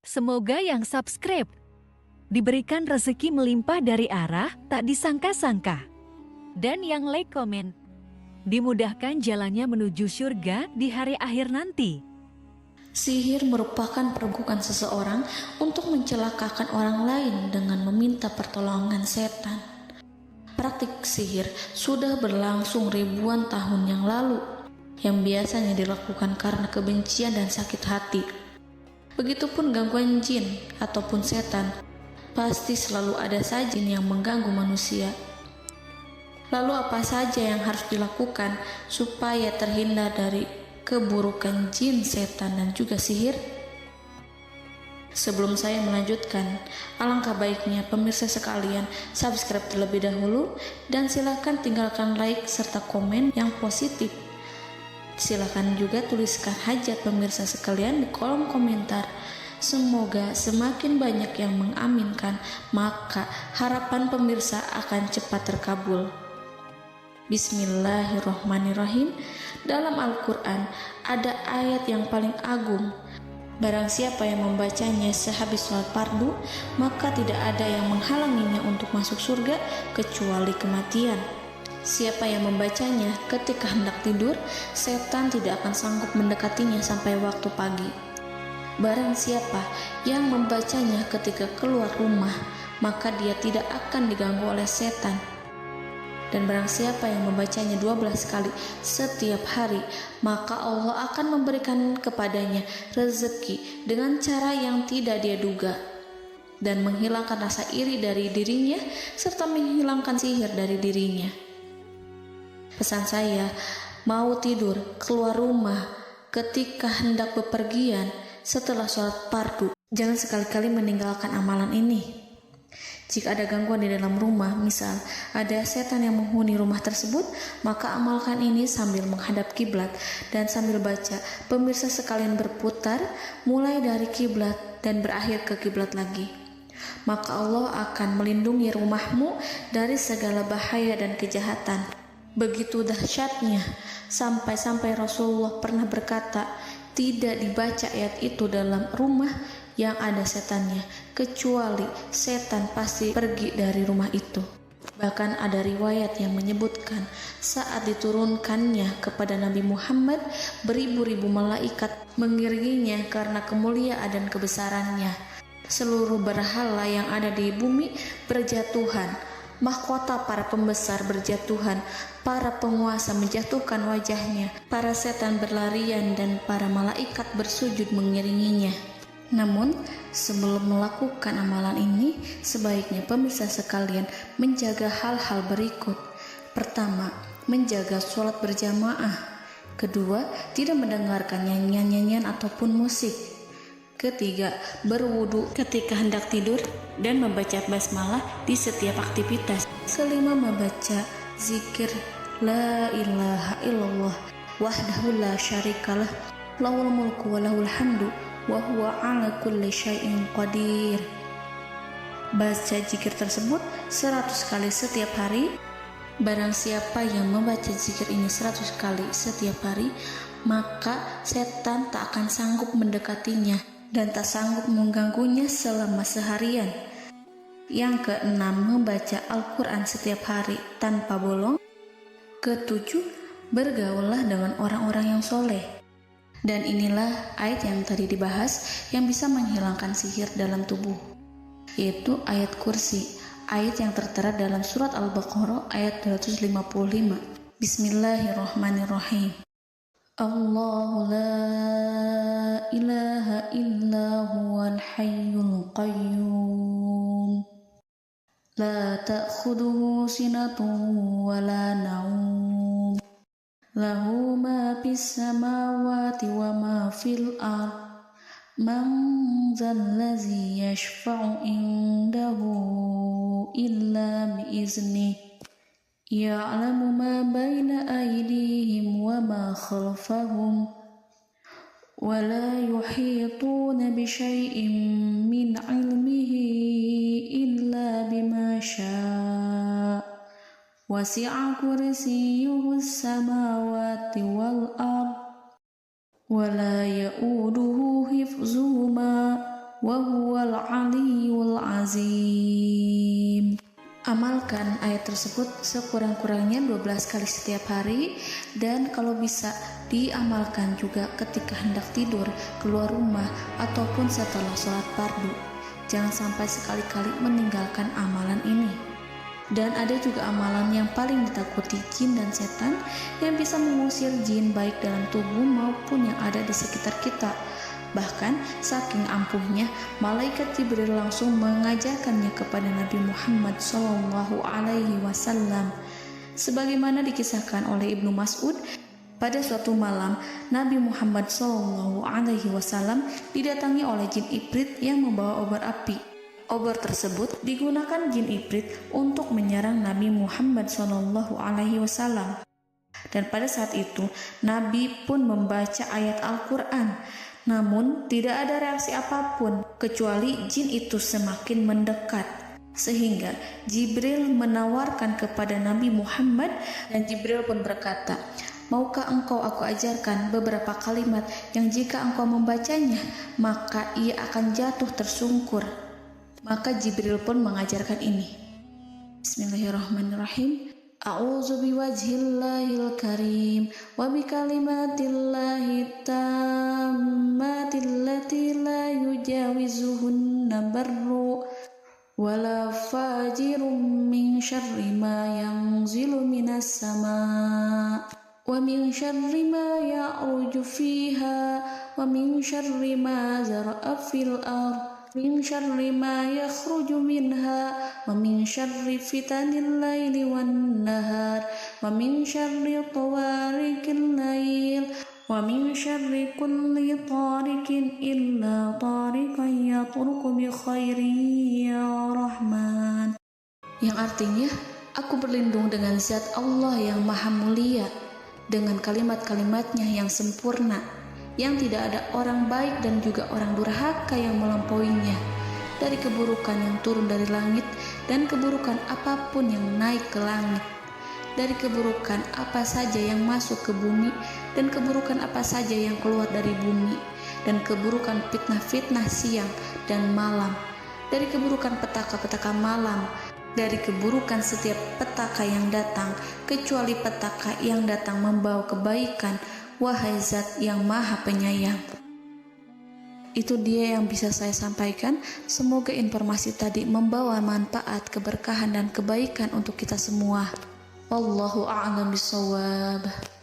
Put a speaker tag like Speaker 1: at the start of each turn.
Speaker 1: Semoga yang subscribe diberikan rezeki melimpah dari arah tak disangka-sangka. Dan yang like komen, dimudahkan jalannya menuju surga di hari akhir nanti.
Speaker 2: Sihir merupakan perbuatan seseorang untuk mencelakakan orang lain dengan meminta pertolongan setan. Praktik sihir sudah berlangsung ribuan tahun yang lalu, yang biasanya dilakukan karena kebencian dan sakit hati. Begitupun gangguan jin ataupun setan, pasti selalu ada saja jin yang mengganggu manusia. Lalu apa saja yang harus dilakukan supaya terhindar dari keburukan jin, setan, dan juga sihir? Sebelum saya melanjutkan, alangkah baiknya pemirsa sekalian subscribe terlebih dahulu dan silakan tinggalkan like serta komen yang positif. Silakan juga tuliskan hajat pemirsa sekalian di kolom komentar. Semoga semakin banyak yang mengaminkan, maka harapan pemirsa akan cepat terkabul. Bismillahirrohmanirrohim. Dalam Al-Quran ada ayat yang paling agung. Barang siapa yang membacanya sehabis sholat fardu, maka tidak ada yang menghalanginya untuk masuk surga kecuali kematian. Siapa yang membacanya ketika hendak tidur, setan tidak akan sanggup mendekatinya sampai waktu pagi. Barang siapa yang membacanya ketika keluar rumah, maka dia tidak akan diganggu oleh setan. Dan barang siapa yang membacanya 12 kali setiap hari, maka Allah akan memberikan kepadanya rezeki dengan cara yang tidak dia duga, dan menghilangkan rasa iri dari dirinya, serta menghilangkan sihir dari dirinya. Pesan saya, mau tidur, keluar rumah, ketika hendak bepergian, setelah sholat fardu, jangan sekali-kali meninggalkan amalan ini. Jika ada gangguan di dalam rumah, misal ada setan yang menghuni rumah tersebut, maka amalkan ini sambil menghadap kiblat dan sambil baca. Pemirsa sekalian berputar mulai dari kiblat dan berakhir ke kiblat lagi. Maka Allah akan melindungi rumahmu dari segala bahaya dan kejahatan. Begitu dahsyatnya, sampai-sampai Rasulullah pernah berkata, tidak dibaca ayat itu dalam rumah yang ada setannya, kecuali setan pasti pergi dari rumah itu. Bahkan ada riwayat yang menyebutkan saat diturunkannya kepada Nabi Muhammad, beribu-ribu malaikat mengiringinya karena kemuliaan dan kebesarannya. Seluruh berhala yang ada di bumi berjatuhan, mahkota para pembesar berjatuhan, para penguasa menjatuhkan wajahnya, para setan berlarian, dan para malaikat bersujud mengiringinya. Namun, sebelum melakukan amalan ini, sebaiknya pemirsa sekalian menjaga hal-hal berikut. Pertama, menjaga sholat berjamaah. Kedua, tidak mendengarkan nyanyian-nyanyian ataupun musik. Ketiga, berwudu ketika hendak tidur dan membaca basmalah di setiap aktivitas. Kelima, membaca zikir la ilaha illallah wahdahu la syarikalah lahul mulku wa lahul hamdu wa huwa ala kulli syai'in qadir. Baca zikir tersebut 100 kali setiap hari. Barang siapa yang membaca zikir ini 100 kali setiap hari, maka setan tak akan sanggup mendekatinya dan tak sanggup mengganggunya selama seharian. Yang keenam, membaca Al-Quran setiap hari tanpa bolong. Ketujuh, bergaullah dengan orang-orang yang soleh. Dan inilah ayat yang tadi dibahas yang bisa menghilangkan sihir dalam tubuh, yaitu ayat kursi, ayat yang tertera dalam surat Al-Baqarah ayat 255. Bismillahirrahmanirrahim. Allahu la ilaha illa huwal hayyul qayyum la ta'khuduhu sinatun wa la naum lahu ma fis samawati wa ma fil ard man zallazi yashfa'u indahu illa biiznih ya'lamu ma baina aydihim wa ma khalfahum wa la yuhituna bi syai'in min 'ilmihi illa bima syaa' wasi'a kursiyyuhu as-samawati wal ard wa la ya'uduhu hifzuhuma wa huwal aliyyul azim. Amalkan ayat tersebut sekurang-kurangnya 12 kali setiap hari, dan kalau bisa diamalkan juga ketika hendak tidur, keluar rumah, ataupun setelah sholat fardu. Jangan sampai sekali-kali meninggalkan amalan ini. Dan ada juga amalan yang paling ditakuti jin dan setan, yang bisa mengusir jin baik dalam tubuh maupun yang ada di sekitar kita. Bahkan saking ampuhnya, malaikat Jibril langsung mengajarkannya kepada Nabi Muhammad SAW. Sebagaimana dikisahkan oleh Ibnu Mas'ud, pada suatu malam Nabi Muhammad SAW didatangi oleh jin Ifrit yang membawa obor api. Obor tersebut digunakan jin Ifrit untuk menyerang Nabi Muhammad SAW. Dan pada saat itu Nabi pun membaca ayat Al-Quran. Namun tidak ada reaksi apapun kecuali jin itu semakin mendekat, sehingga Jibril menawarkan kepada Nabi Muhammad, dan Jibril pun berkata, "Maukah engkau aku ajarkan beberapa kalimat yang jika engkau membacanya maka ia akan jatuh tersungkur?" Maka Jibril pun mengajarkan ini. Bismillahirrahmanirrahim. A'udzu biwajhillahil karim wa bikalimatillahi tammatil lati la yujawizuhunna barru wala fajirum min syarri ma yanzilu minas sama' wa min syarri ma ya'ruju fiha wa min syarri ma zara'a fil ardh min syarri ma yakhruju minha wa min syarri fitanil laili wan nahar wa min syarri tawarikil lail wa min syarri kulli tarikin illa tarikan yatruku bi khairin ya Rahman. Yang artinya, aku berlindung dengan zat Allah yang maha mulia, dengan kalimat-kalimatnya yang sempurna, yang tidak ada orang baik dan juga orang durhaka yang melampauinya, dari keburukan yang turun dari langit dan keburukan apapun yang naik ke langit, dari keburukan apa saja yang masuk ke bumi dan keburukan apa saja yang keluar dari bumi, dan keburukan fitnah-fitnah siang dan malam, dari keburukan petaka-petaka malam, dari keburukan setiap petaka yang datang, kecuali petaka yang datang membawa kebaikan, wahai zat yang maha penyayang. Itu dia yang bisa saya sampaikan. Semoga informasi tadi membawa manfaat, keberkahan dan kebaikan untuk kita semua. Wallahu a'lam bishawab.